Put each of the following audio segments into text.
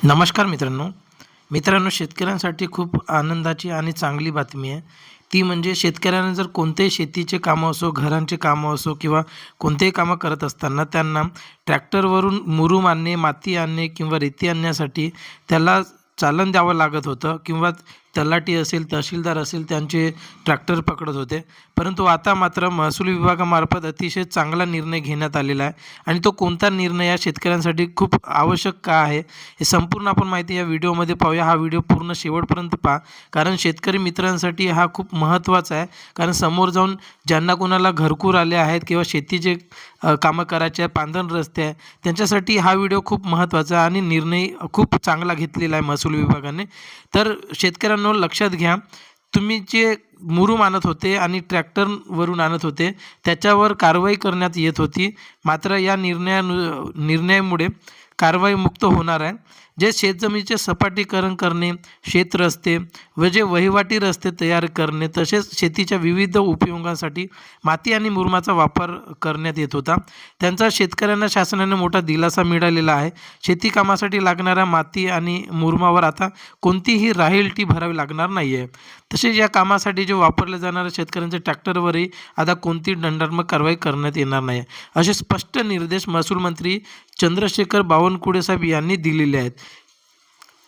नमस्कार मित्रांनो शेतकऱ्यांसाठी खूप आनंदाची आणि चांगली बातमी आहे. ती म्हणजे शेतकऱ्यांना जर कोणतेही शेतीचे कामं असो, घरांचे कामं असो किंवा कोणतेही कामं करत असताना त्यांना ट्रॅक्टरवरून मुरूम आणणे, माती आणणे किंवा रेती आणण्यासाठी त्याला चालन द्यावं लागत होतं किंवा तलाठी असेल, तहसीलदार असेल त्यांचे ट्रॅक्टर पकडत होते. परंतु आता मात्र महसूल विभागामार्फत अतिशय चांगला निर्णय घेण्यात आलेला आहे आणि तो कोणता निर्णय या शेतकऱ्यांसाठी खूप आवश्यक का आहे, हे संपूर्ण आपण माहिती या व्हिडिओमध्ये पाहूया. हा व्हिडिओ पूर्ण शेवटपर्यंत पहा, कारण शेतकरी मित्रांसाठी हा खूप महत्त्वाचा आहे. कारण समोर जाऊन ज्यांना कोणाला घरकुल आले आहेत किंवा शेतीचे कामं करायचे आहे, पांधन रस्ते आहे, त्यांच्यासाठी हा व्हिडिओ खूप महत्त्वाचा आणि निर्णय खूप चांगला घेतलेला आहे महसूल विभागाने. तर शेतकऱ्यांनो लक्षात घ्या, तुम्ही जे मुरूम आणत होते आणि ट्रॅक्टरवरून आणत होते त्याच्यावर कारवाई करण्यात येत होती. मात्र या निर्णयामुळे कारवाई मुक्त होणार आहे. जे शेतजमिनीचे सपाटीकरण करणे, शेतरस्ते व जे वहिवाटी रस्ते तयार करणे, तसेच शेतीच्या विविध उपयोगांसाठी माती आणि मुरुमाचा वापर करण्यात येत होता, त्यांचा शेतकऱ्यांना शासनाने मोठा दिलासा मिळालेला आहे. शेती कामासाठी लागणाऱ्या माती आणि मुरुमावर आता कोणतीही रॉयल्टी भरावी लागणार नाही आहे. तसेच या कामासाठी जे वापरले जाणाऱ्या शेतकऱ्यांच्या ट्रॅक्टरवरही आता कोणतीही दंडात्मक कारवाई करण्यात येणार नाही, असे स्पष्ट निर्देश महसूल मंत्री चंद्रशेखर बावनकुळे साहेब यांनी दिलेले आहेत.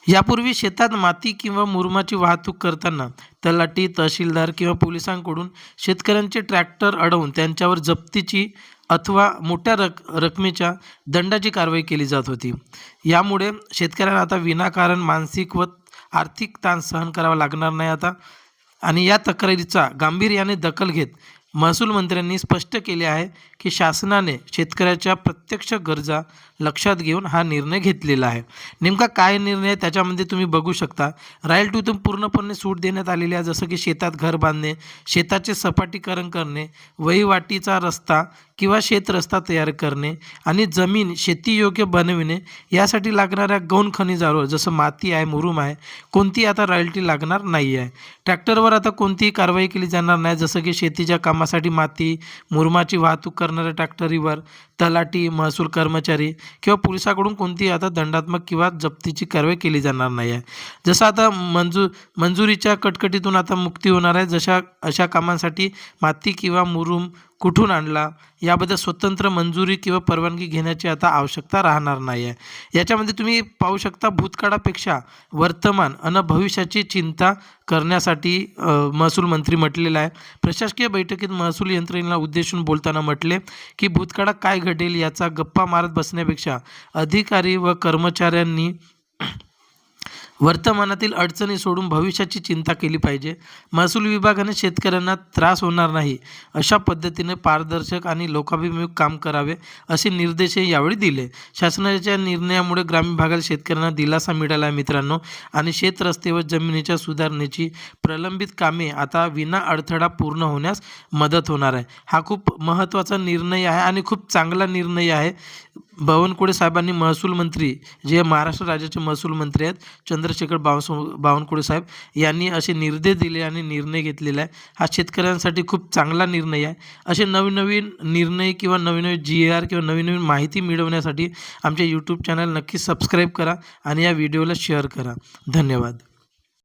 यापूर्वी शेतात माती किंवा मुरुमाची वाहतूक करताना तलाठी, तहसीलदार किंवा पोलिसांकडून शेतकऱ्यांचे ट्रॅक्टर अडवून त्यांच्यावर जप्तीची अथवा मोठ्या रकमेच्या दंडाची कारवाई केली जात होती. यामुळे शेतकऱ्यांना आता विनाकारण मानसिक व आर्थिक ताण सहन करावा लागणार नाही आता. आणि या तक्रारीचा गांभीर्याने दखल घेत महसूल मंत्र्यांनी स्पष्ट केले आहे की शासनाने शेतकऱ्याच्या प्रत्यक्ष गरजा लक्षात घेऊन हा निर्णय घेतलेला आहे. नेमका काय निर्णय त्याच्यामध्ये तुम्ही बघू शकता. रॉयल्टीतून पूर्णपणे सूट देण्यात आलेली आहे, जसं की शेतात घर बांधणे, शेताचे सपाटीकरण करणे, वहिवाटीचा रस्ता किंवा शेतरस्ता तयार करणे आणि जमीन शेतीयोग्य बनविणे यासाठी लागणाऱ्या गौण खनिजावर जसं माती आहे, मुरूम आहे, कोणती आता रॉयल्टी लागणार नाही आहे. ट्रॅक्टरवर आता कोणतीही कारवाई केली जाणार नाही, जसं की शेतीच्या कामासाठी माती, मुरुमाची वाहतूक करणाऱ्या ट्रॅक्टरीवर तलाठी, महसूल कर्मचारी किंवा पोलिसाकडून कोणतीही आता दंडात्मक किंवा जप्तीची कारवाई केली जाणार नाही आहे. जसं आता मंजुरीच्या कटकटीतून आता मुक्ती होणार आहे. अशा कामांसाठी माती किंवा मुरूम कुठून आणला याबद्दल स्वतंत्र मंजुरी किंवा परवानगी घेण्याची आता आवश्यकता राहणार नाही आहे. याच्यामध्ये तुम्ही पाहू शकता, भूतकाळापेक्षा वर्तमान आणि भविष्याची चिंता करण्यासाठी महसूल मंत्री म्हटलेलं आहे. प्रशासकीय बैठकीत महसूल यंत्रणेला उद्देशून बोलताना म्हटले की भूतकाळात काय घडेल याचा गप्पा मारत बसण्यापेक्षा अधिकारी व कर्मचाऱ्यांनी वर्तमानातील अडचणी सोडून भविष्याची चिंता केली पाहिजे. महसूल विभागाने शेतकऱ्यांना त्रास होणार नाही अशा पद्धतीने पारदर्शक आणि लोकाभिमुख काम करावे असे निर्देशही यावेळी दिले. शासनाच्या निर्णयामुळे ग्रामीण भागातील शेतकऱ्यांना दिलासा मिळाला आहे मित्रांनो, आणि शेतरस्ते व जमिनीच्या सुधारणेची प्रलंबित कामे आता विना अडथळा पूर्ण होण्यास मदत होणार आहे. हा खूप महत्त्वाचा निर्णय आहे आणि खूप चांगला निर्णय आहे. बावनकुळे साहेबांनी, महसूल मंत्री जे महाराष्ट्र राज्याचे महसूल मंत्री आहेत चंद्रशेखर बावनकुळे साहेब यांनी असे निर्देश दिले आणि निर्णय घेतलेला आहे. हा शेतकऱ्यांसाठी खूप चांगला निर्णय आहे. असे नवीन निर्णय किंवा नवीन GR किंवा नवीन माहिती मिळवण्यासाठी आमच्या यूट्यूब चॅनल नक्की सबस्क्राईब करा आणि या व्हिडिओला शेअर करा. धन्यवाद.